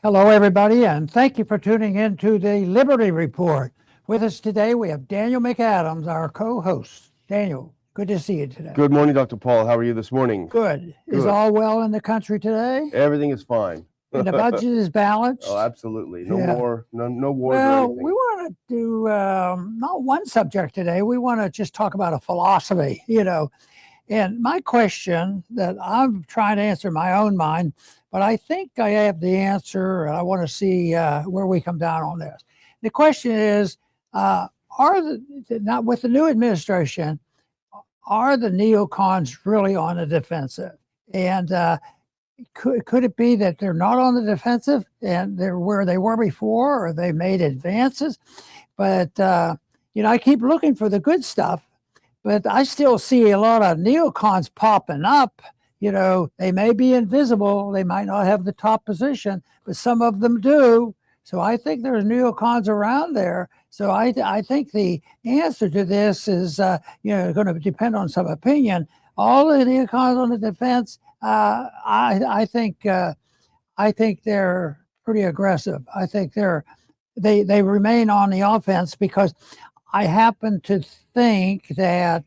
Hello, everybody, and thank you for tuning in to the Liberty Report. With us today, we have Daniel McAdams, our co-host. Daniel, good to see you today. Good morning, Dr. Paul. How are you this morning? Good. Is Good. all well in the country today? Everything is fine. And the budget is balanced? Oh, absolutely. No Yeah. more, no wars or Well, anything. we want to do not one subject today. We want to just talk about a philosophy, And my question that I'm trying to answer in my own mind, but I think I have the answer, and I want to see where we come down on this. The question is, not with the new administration, are the neocons really on the defensive? And could it be that they're not on the defensive and they're where they were before, or they made advances? But, I keep looking for the good stuff. But I still see a lot of neocons popping up. They may be invisible. They might not have the top position, but some of them do. So I think there's neocons around there. So I think the answer to this is, going to depend on some opinion. All the neocons on the defense, I think they're pretty aggressive. I think they remain on the offense because I happen to think that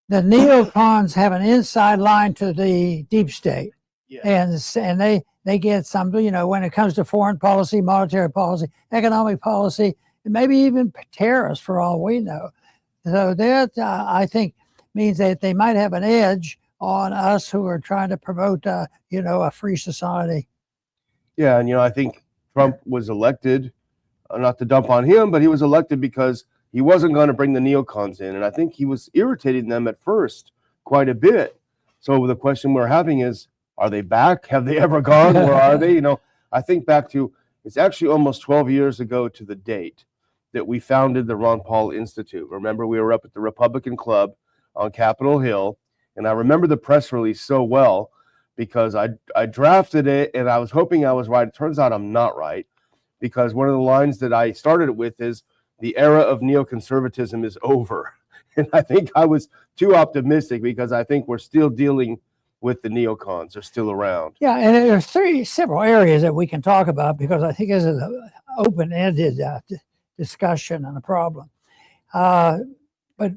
the neocons have an inside line to the deep state. Yes. And they get some, when it comes to foreign policy, monetary policy, economic policy, and maybe even tariffs for all we know. So that, I think, means that they might have an edge on us who are trying to promote, a free society. Yeah, and, I think Trump was elected, not to dump on him, but he was elected because he wasn't going to bring the neocons in. And I think he was irritating them at first quite a bit. So the question we're having is, are they back? Have they ever gone? Where are they? I think back to, it's actually almost 12 years ago to the date that we founded the Ron Paul Institute. Remember, we were up at the Republican Club on Capitol Hill. And I remember the press release so well because I drafted it and I was hoping I was right. It turns out I'm not right, because one of the lines that I started it with is, the era of neoconservatism is over. And I think I was too optimistic because I think we're still dealing with the neocons. They're still around. Yeah, and there are several areas that we can talk about because I think this is an open-ended discussion and a problem. But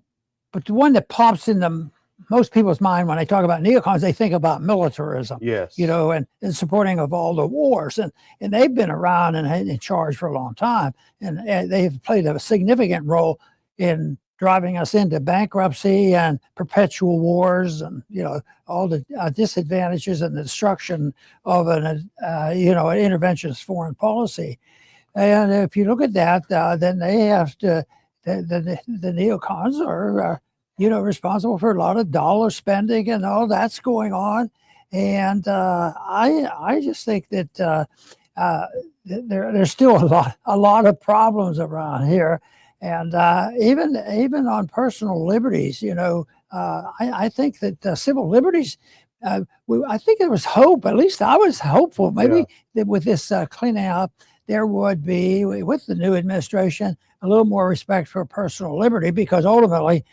the one that pops in most people's mind when they talk about neocons, they think about militarism. Yes. And supporting of all the wars. And they've been around and in charge for a long time. And they've played a significant role in driving us into bankruptcy and perpetual wars and, all the disadvantages and the destruction of an interventionist foreign policy. And if you look at that, then they have to, the neocons are, responsible for a lot of dollar spending and all that's going on. And I just think that there's still a lot of problems around here. And even on personal liberties, I think that civil liberties, I think there was hope. At least I was hopeful. Maybe that with this cleaning up, there would be, with the new administration, a little more respect for personal liberty, because ultimately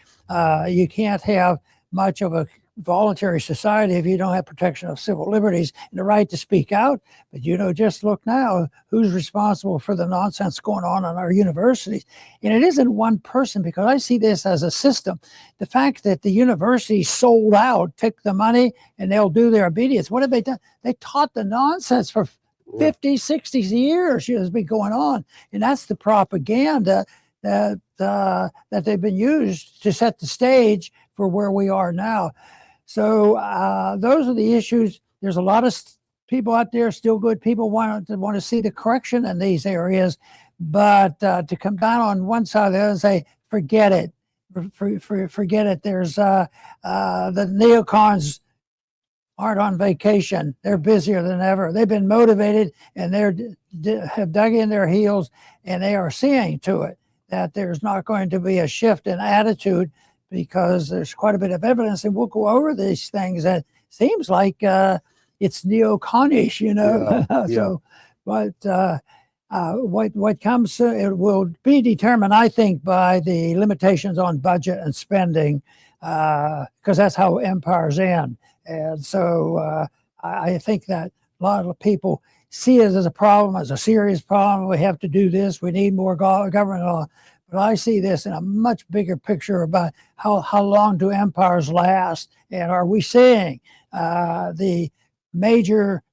you can't have much of a voluntary society if you don't have protection of civil liberties and the right to speak out. But just look now, who's responsible for the nonsense going on in our universities? And it isn't one person, because I see this as a system. The fact that the university sold out, took the money, and they'll do their obedience. What have they done? They taught the nonsense for 50, 60 years has been going on. And that's the propaganda that they've been used to set the stage for where we are now. So those are the issues. There's a lot of people out there, still good people, want to see the correction in these areas, but to come down on one side of the other and say, forget it, forget it. There's the neocons aren't on vacation. They're busier than ever. They've been motivated and have dug in their heels, and they are seeing to it that there's not going to be a shift in attitude, because there's quite a bit of evidence, and we'll go over these things. That seems like it's neoconish, So, what comes, it will be determined, I think, by the limitations on budget and spending, because that's how empires end. And so I think that a lot of people see it as a problem, as a serious problem. We have to do this. We need more government law. But I see this in a much bigger picture about how long do empires last, and are we seeing the major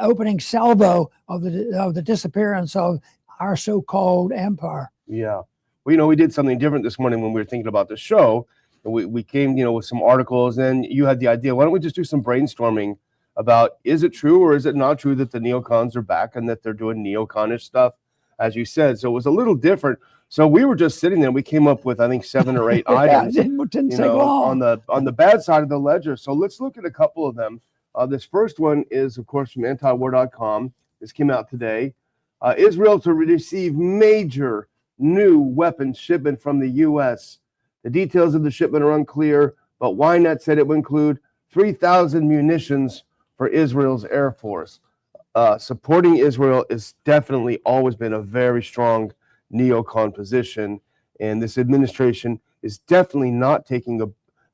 opening salvo of the disappearance of our so-called empire? Yeah. Well, we did something different this morning when we were thinking about the show. And we came, with some articles, and you had the idea, why don't we just do some brainstorming about, is it true or is it not true that the neocons are back and that they're doing neoconish stuff, as you said? So it was a little different. So we were just sitting there. We came up with, I think, 7 or 8 items. Didn't take long. on the bad side of the ledger. So let's look at a couple of them. This first one is, of course, from antiwar.com. This came out today. Israel to receive major new weapons shipment from the U.S. The details of the shipment are unclear, but Ynet said it would include 3,000 munitions for Israel's Air Force. Supporting Israel has definitely always been a very strong neocon position, and this administration is definitely not taking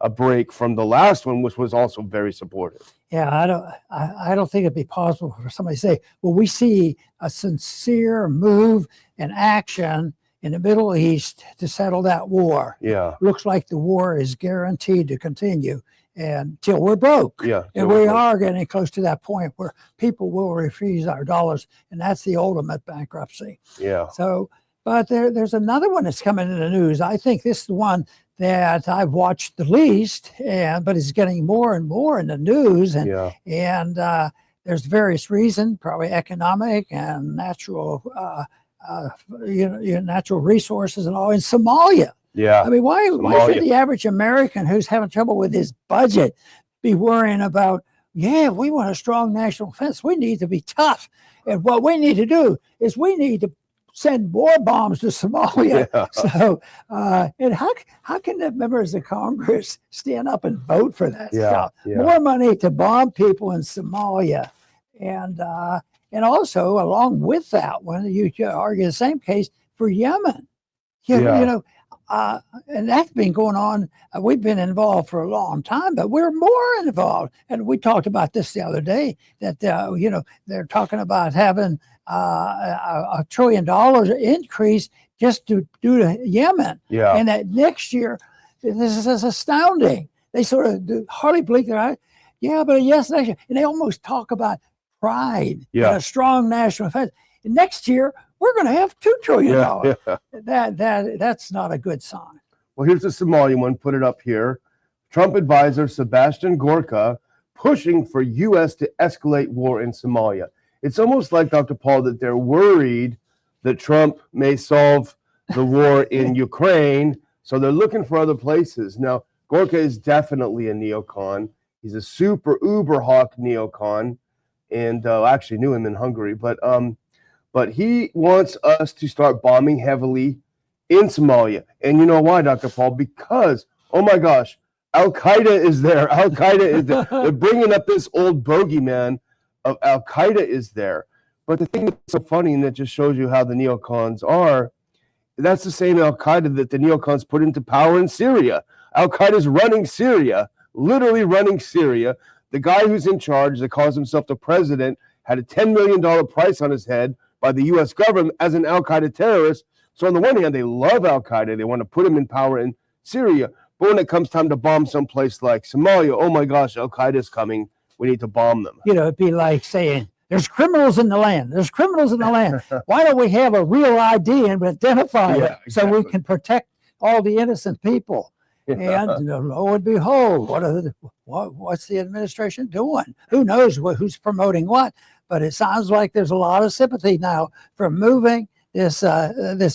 a break from the last one, which was also very supportive. Yeah, I don't think it'd be possible for somebody to say, well, we see a sincere move and action in the Middle East to settle that war. Yeah. Looks like the war is guaranteed to continue until we're broke. Yeah. And we are getting close to that point where people will refuse our dollars, and that's the ultimate bankruptcy. Yeah. So, but there's another one that's coming in the news. I think this is the one that I've watched the least, but it's getting more and more in the news. And there's various reasons, probably economic and natural, natural resources and all in Somalia. Yeah. I mean, why should the average American who's having trouble with his budget be worrying about, we want a strong national defense. We need to be tough. And what we need to do is we need to send more bombs to Somalia. Yeah. So, and how can the members of Congress stand up and vote for that stuff? Yeah. More money to bomb people in Somalia. And also, along with that one, you argue the same case for Yemen. And that's been going on. We've been involved for a long time, but we're more involved. And we talked about this the other day, that, they're talking about having $1 trillion increase just due to Yemen. Yeah. And that next year, this is astounding. They sort of hardly blink their eyes. Yeah, but yes, next year. And they almost talk about pride and a strong national defense. And next year, we're going to have $2 trillion. Yeah. That's not a good sign. Well, here's the Somalian one. Put it up here. Trump advisor Sebastian Gorka pushing for U.S. to escalate war in Somalia. It's almost like, Dr. Paul, that they're worried that Trump may solve the war in Ukraine, so they're looking for other places. Now, Gorka is definitely a neocon. He's a super uber hawk neocon, and I actually knew him in Hungary. But he wants us to start bombing heavily in Somalia. And you know why, Dr. Paul? Because, oh my gosh, Al-Qaeda is there. Al-Qaeda is there. They're bringing up this old bogeyman of Al-Qaeda is there. But the thing that's so funny, and it just shows you how the neocons are, that's the same Al-Qaeda that the neocons put into power in Syria. Al-Qaeda's running Syria, literally running Syria. The guy who's in charge, that calls himself the president, had a $10 million price on his head by the U.S. government as an Al-Qaeda terrorist. So on the one hand, they love Al-Qaeda. They want to put him in power in Syria. But when it comes time to bomb someplace like Somalia, oh my gosh, Al-Qaeda's coming. We need to bomb them. It'd be like saying, there's criminals in the land. There's criminals in the land. Why don't we have a real ID and identify it so we can protect all the innocent people? And lo and behold, what's the administration doing? Who knows who's promoting what? But it sounds like there's a lot of sympathy now for moving this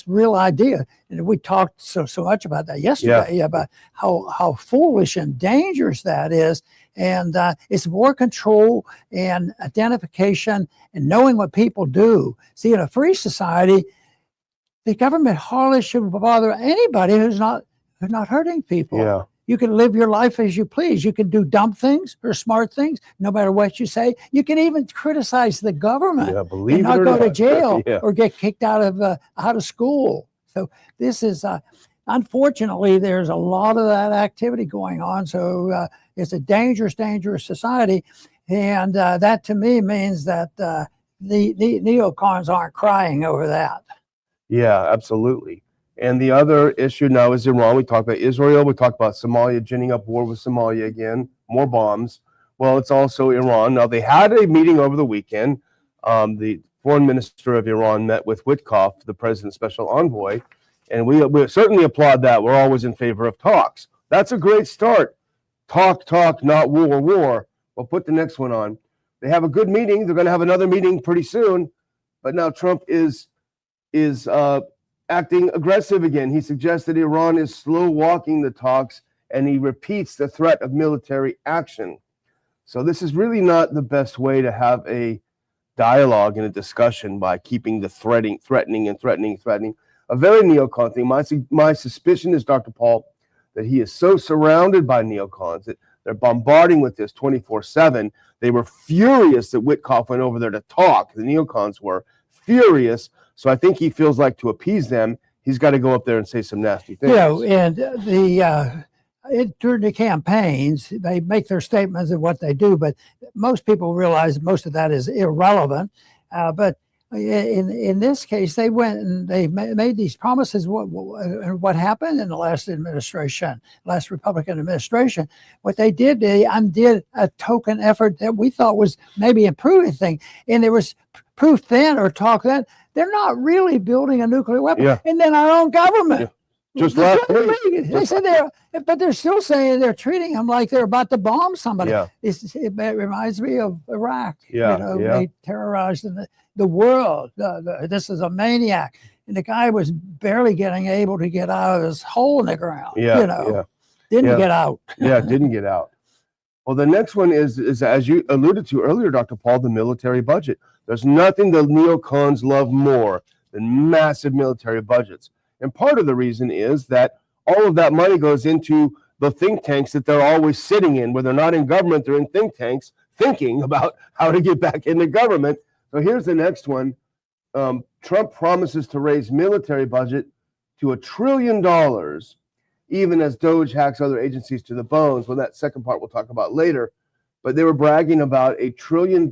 real idea. And we talked so much about that yesterday, about how foolish and dangerous that is. And it's more control and identification and knowing what people do. See, in a free society, the government hardly should bother anybody who's not hurting people. Yeah. You can live your life as you please. You can do dumb things or smart things, no matter what you say. You can even criticize the government and not go to jail or get kicked out of school. So this is, unfortunately, there's a lot of that activity going on. So it's a dangerous, dangerous society. And that to me means that the neocons aren't crying over that. Yeah, absolutely. And the other issue now is Iran. We talked about Israel. We talked about Somalia ginning up war with Somalia again, more bombs. Well, it's also Iran. Now, they had a meeting over the weekend. The foreign minister of Iran met with Witkoff, the president's special envoy, and we certainly applaud that. We're always in favor of talks. That's a great start. Talk, not war. We'll put the next one on. They have a good meeting. They're going to have another meeting pretty soon. But now Trump is acting aggressive again. He suggested Iran is slow walking the talks, and he repeats the threat of military action. So this is really not the best way to have a dialogue and a discussion, by keeping the threatening. A very neocon thing. My suspicion is, Dr. Paul, that he is so surrounded by neocons that they're bombarding with this 24/7. They were furious that Witkoff went over there to talk. The neocons were furious. So I think he feels like, to appease them, he's got to go up there and say some nasty things. And during the campaigns, they make their statements of what they do, but most people realize most of that is irrelevant. But in this case, they went and they made these promises. What happened in the last administration, last Republican administration? What they did, they undid a token effort that we thought was maybe improving things, and there was proof then, or talk then, they're not really building a nuclear weapon. Yeah. And then our own government. Yeah. Just last week. They said but they're still saying they're treating them like they're about to bomb somebody. Yeah. It reminds me of Iraq. Yeah. They terrorized the world. This is a maniac. And the guy was barely able to get out of this hole in the ground. Didn't get out. Didn't get out. Well, the next one is, as you alluded to earlier, Dr. Paul, the military budget. There's nothing the neocons love more than massive military budgets. And part of the reason is that all of that money goes into the think tanks that they're always sitting in. Where they're not in government, they're in think tanks thinking about how to get back into government. So here's the next one. Trump promises to raise military budget to $1 trillion, even as Doge hacks other agencies to the bones. Well, that second part we'll talk about later. But they were bragging about $1 trillion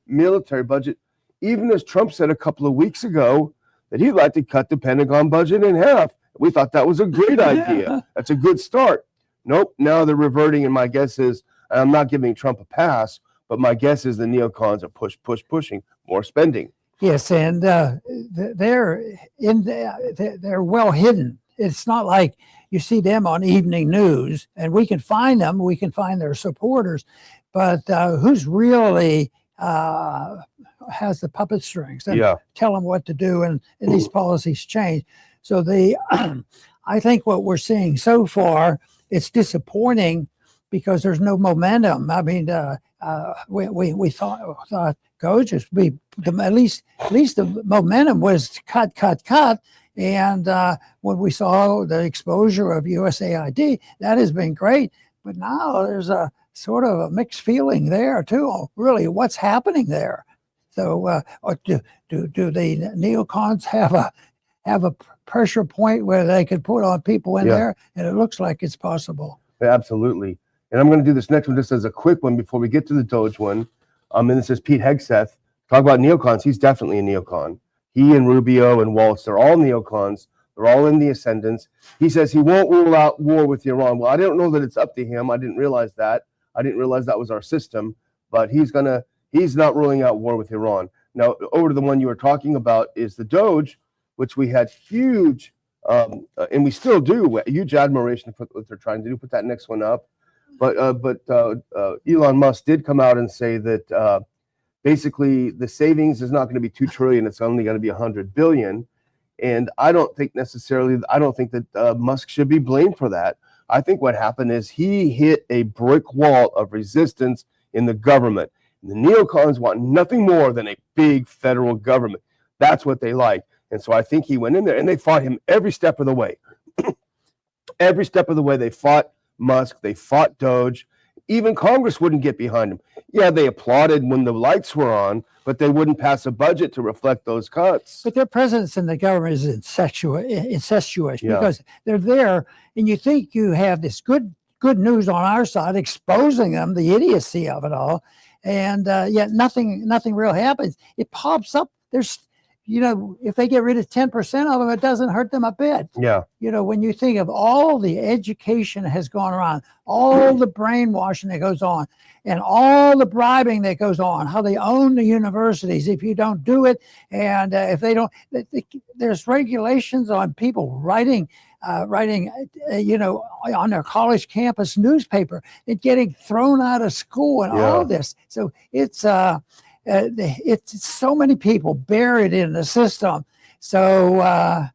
military budget, even as Trump said a couple of weeks ago that he'd like to cut the Pentagon budget in half. We thought that was a great idea. That's a good start. Nope, now they're reverting, and my guess is, and I'm not giving Trump a pass, but my guess is the neocons are pushing more spending. Yes, and they're well hidden. It's not like you see them on evening news, and we can find them. We can find their supporters, but who's really has the puppet strings and tell them what to do, and these policies change. So I think what we're seeing so far, it's disappointing because there's no momentum. I mean, we thought Doge would be at least the momentum was cut. And when we saw the exposure of USAID, that has been great. But now there's a sort of a mixed feeling there too. Really, what's happening there? So, do the neocons have a pressure point where they could put on people in there? And it looks like it's possible. Absolutely. And I'm going to do this next one just as a quick one before we get to the Doge one. And this is Pete Hegseth. Talk about neocons. He's definitely a neocon. He and Rubio and Waltz, they're all neocons. They're all in the ascendants. He says he won't rule out war with Iran. Well, I don't know that it's up to him. I didn't realize that. I didn't realize that was our system. But he's not ruling out war with Iran. Now, over to the one you were talking about is the Doge, which we had huge, and we still do, huge admiration for what they're trying to do. Put that next one up. But Elon Musk did come out and say that basically the savings is not going to be $2 trillion. It's only going to be $100 billion. And I don't think that Musk should be blamed for that. I think what happened is he hit a brick wall of resistance in the government. The neocons want nothing more than a big federal government. That's what they like. And so I think he went in there and they fought him every step of the way. Every step of the way they fought Musk, they fought Doge. Even Congress wouldn't get behind him. Yeah, they applauded when the lights were on, but they wouldn't pass a budget to reflect those cuts. But their presence in the government is incestuous because they're there, and you think you have this good news on our side exposing them, the idiocy of it all, and yet nothing real happens. It pops up. There's, if they get rid of 10% of them, it doesn't hurt them a bit. Yeah. When you think of all the education that has gone around, all the brainwashing that goes on, and all the bribing that goes on, how they own the universities if you don't do it, and if they don't, there's regulations on people writing, on their college campus newspaper and getting thrown out of school and all this. So it's so many people buried in the system. So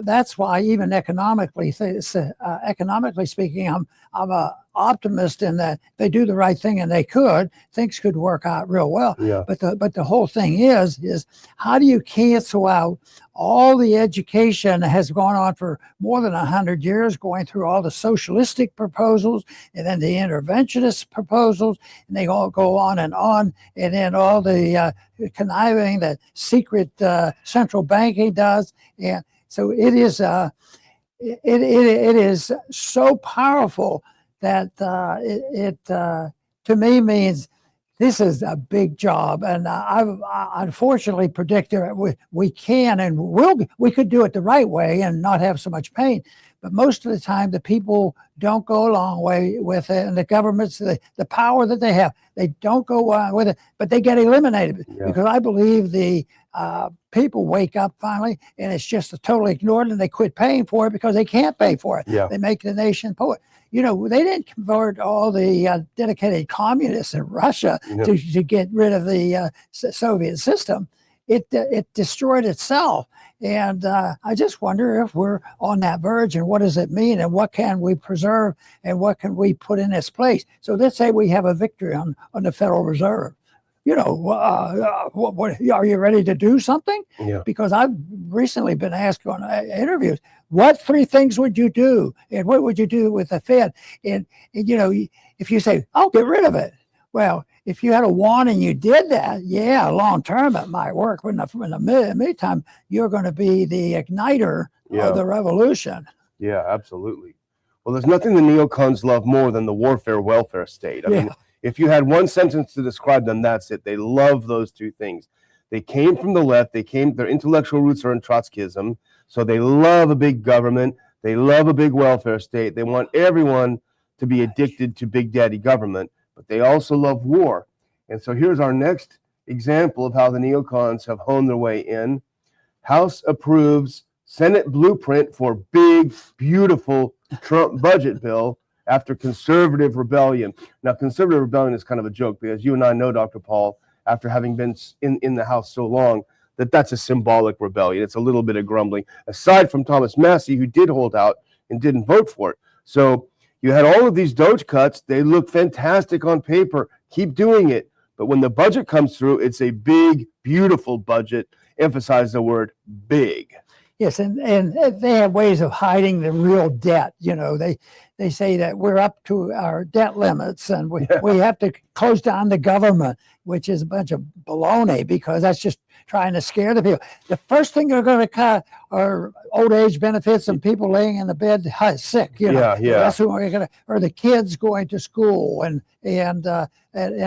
that's why, even economically speaking, I'm an optimist in that if they do the right thing, and things could work out real well. Yeah. But the whole thing is how do you cancel out all the education that has gone on for more than 100 years, going through all the socialistic proposals and then the interventionist proposals, and they all go on, and then all the conniving that secret central banking does. And so it is so powerful that it to me means this is a big job, and I unfortunately predict that we can and we could do it the right way and not have so much pain. But most of the time, the people don't go a long way with it, and the governments, the power that they have, they don't go on with it, but they get eliminated because I believe the people wake up finally, and it's just totally ignored, and they quit paying for it because they can't pay for it. Yeah. They make the nation poor. They didn't convert all the dedicated communists in Russia to get rid of the Soviet system. It destroyed itself. And I just wonder if we're on that verge, and what does it mean, and what can we preserve, and what can we put in its place? So let's say we have a victory on the Federal Reserve. What, are you ready to do something? Yeah. Because I've recently been asked on interviews, what 3 things would you do? And what would you do with the Fed? And if you say, oh, get rid of it. Well, if you had a wand and you did that, long term it might work. But in the meantime, you're going to be the igniter of the revolution. Yeah, absolutely. Well, there's nothing the neocons love more than the warfare welfare state. I mean, if you had one sentence to describe them, that's it. They love those 2 things. They came from the left. Their intellectual roots are in Trotskyism. So they love a big government. They love a big welfare state. They want everyone to be addicted to big daddy government, but they also love war. And so here's our next example of how the neocons have honed their way in. House approves Senate blueprint for big, beautiful Trump budget bill after conservative rebellion. Now, conservative rebellion is kind of a joke because you and I know, Dr. Paul, after having been in the House so long, that's a symbolic rebellion. It's a little bit of grumbling, aside from Thomas Massie, who did hold out and didn't vote for it. So you had all of these Doge cuts. They look fantastic on paper. Keep doing it. But when the budget comes through, it's a big, beautiful budget. Emphasize the word big. Yes, and they have ways of hiding the real debt. They say that we're up to our debt limits, and we have to close down the government, which is a bunch of baloney, because that's just trying to scare the people. The first thing they're going to cut are old age benefits and people laying in the bed sick. That's who we're going to, or the kids going to school and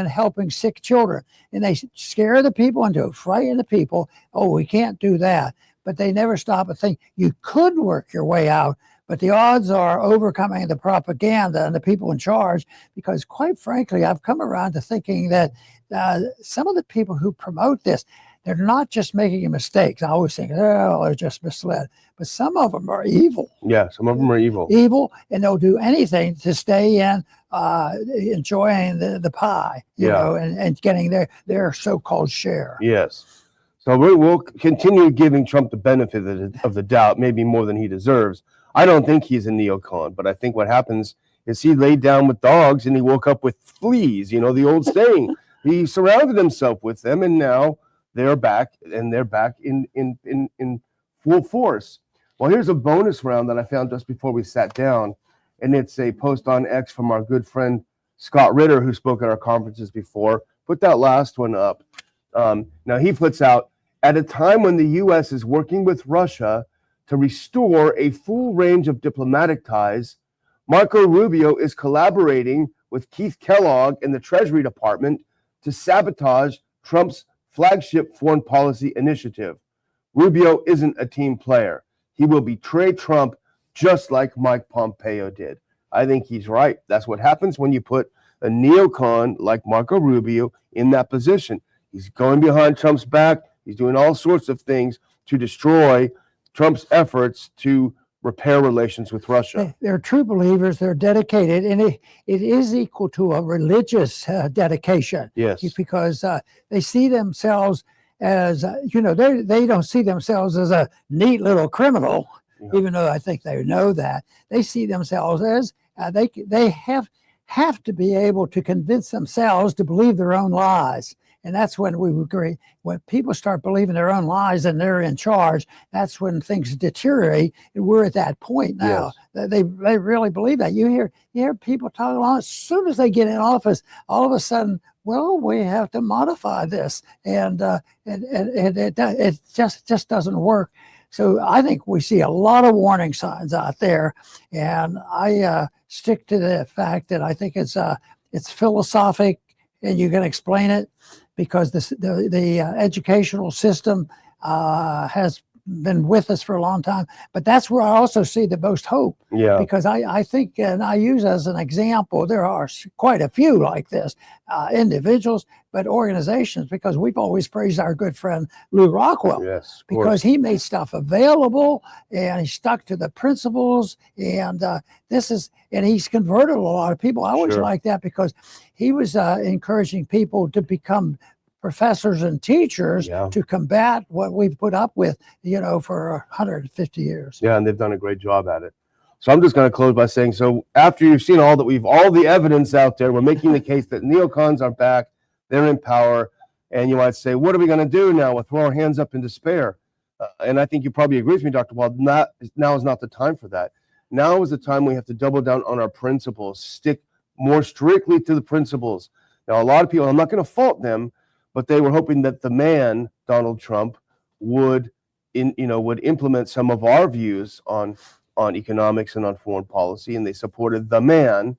helping sick children. And they scare the people into frighten the people. Oh, we can't do that. But they never stop and think you could work your way out. But the odds are overcoming the propaganda and the people in charge, because quite frankly, I've come around to thinking that some of the people who promote this, they're not just making mistakes. I always think, they're just misled. But some of them are evil. Yeah, some of them are evil. Evil, and they'll do anything to stay in, enjoying the pie, and getting their so-called share. Yes. So we'll continue giving Trump the benefit of the doubt, maybe more than he deserves. I don't think he's a neocon, but I think what happens is he laid down with dogs and he woke up with fleas, the old saying. He surrounded himself with them, and now they're back, and they're back in full force. Well, here's a bonus round that I found just before we sat down, and it's a post on X from our good friend Scott Ritter, who spoke at our conferences before. Put that last one up. Now he puts out, at a time when the U.S. is working with Russia to restore a full range of diplomatic ties, Marco Rubio is collaborating with Keith Kellogg in the Treasury Department to sabotage Trump's flagship foreign policy initiative. Rubio isn't a team player. He will betray Trump just like Mike Pompeo did. I think he's right. That's what happens when you put a neocon like Marco Rubio in that position. He's going behind Trump's back. He's doing all sorts of things to destroy Trump's efforts to repair relations with Russia. They're true believers. They're dedicated, and it is equal to a religious dedication. Yes. Because they see themselves as, they don't see themselves as a neat little criminal, even though I think they know that. They see themselves as they have to be able to convince themselves to believe their own lies. And that's when we agree. When people start believing their own lies and they're in charge, that's when things deteriorate. And we're at that point now. Yes. They really believe that. You hear people talk along. As soon as they get in office, all of a sudden, well, we have to modify this, and it just doesn't work. So I think we see a lot of warning signs out there, and I stick to the fact that I think it's philosophic, and you can explain it, because the educational system has been with us for a long time. But that's where I also see the most hope. Yeah. Because I think, and I use as an example, there are quite a few like this, individuals, but organizations, because we've always praised our good friend Lou Rockwell. Yes, because he made stuff available and he stuck to the principles, and he's converted a lot of people. I always like that, because he was encouraging people to become professors and teachers to combat what we've put up with, for 150 years. Yeah, and they've done a great job at it. So I'm just going to close by saying, so after you've seen all the evidence out there, we're making the case that neocons are back, they're in power, and you might say, what are we going to do now? We'll throw our hands up in despair. And I think you probably agree with me, Dr. Wald, now is not the time for that. Now is the time we have to double down on our principles, stick more strictly to the principles. Now, a lot of people, I'm not going to fault them, but they were hoping that the man, Donald Trump, would implement some of our views on economics and on foreign policy, and they supported the man.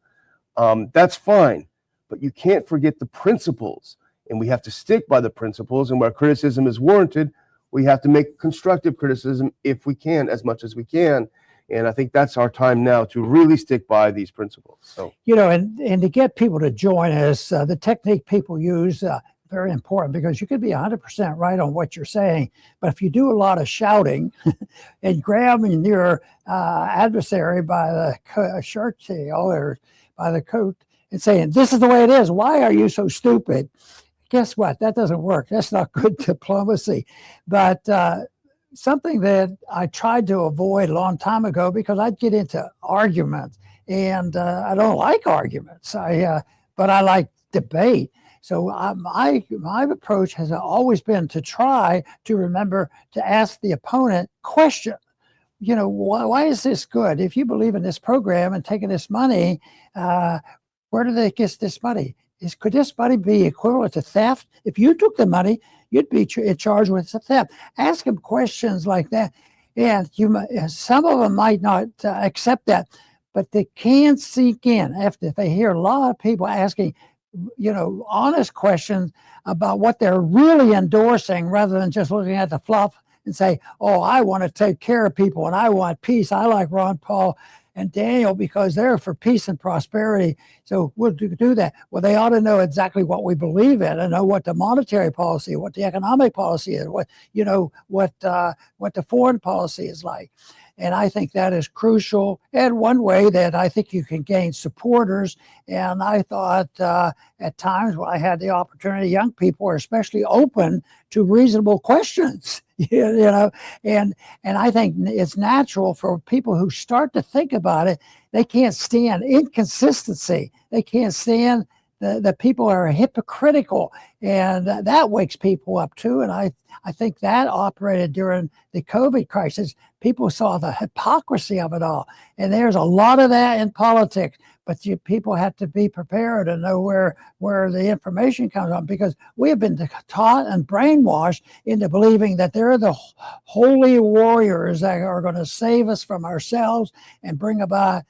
That's fine, but you can't forget the principles, and we have to stick by the principles, and where criticism is warranted, we have to make constructive criticism if we can, as much as we can. And I think that's our time now to really stick by these principles. So, and to get people to join us, the technique people use, very important, because you could be 100% right on what you're saying, but if you do a lot of shouting and grabbing your adversary by the shirt tail or by the coat and saying, this is the way it is, why are you so stupid? Guess what? That doesn't work. That's not good diplomacy. But something that I tried to avoid a long time ago, because I'd get into arguments, and I don't like arguments, but I like debate. So my approach has always been to try to remember to ask the opponent question. Why is this good? If you believe in this program and taking this money, where do they get this money? Could this money be equivalent to theft? If you took the money, you'd be charged with theft. Ask them questions like that, and some of them might not accept that, but they can sink in after they hear a lot of people asking honest questions about what they're really endorsing, rather than just looking at the fluff and say, oh, I want to take care of people and I want peace. I like Ron Paul and Daniel because they're for peace and prosperity. So we'll do that. Well, they ought to know exactly what we believe in and know what the monetary policy, what the economic policy is, what the foreign policy is like. And I think that is crucial. And one way that I think you can gain supporters, and I thought at times when I had the opportunity, young people are especially open to reasonable questions, and I think it's natural for people who start to think about it. They can't stand inconsistency. They can't stand the people are hypocritical, and that wakes people up too. And I think that operated during the COVID crisis. People saw the hypocrisy of it all, and there's a lot of that in politics. But people have to be prepared and know where the information comes from, because we have been taught and brainwashed into believing that they're the holy warriors that are going to save us from ourselves and bring about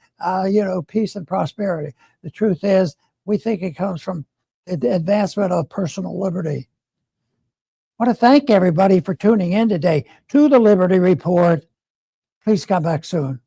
peace and prosperity. The truth is, we think it comes from the advancement of personal liberty. I want to thank everybody for tuning in today to the Liberty Report. Please come back soon.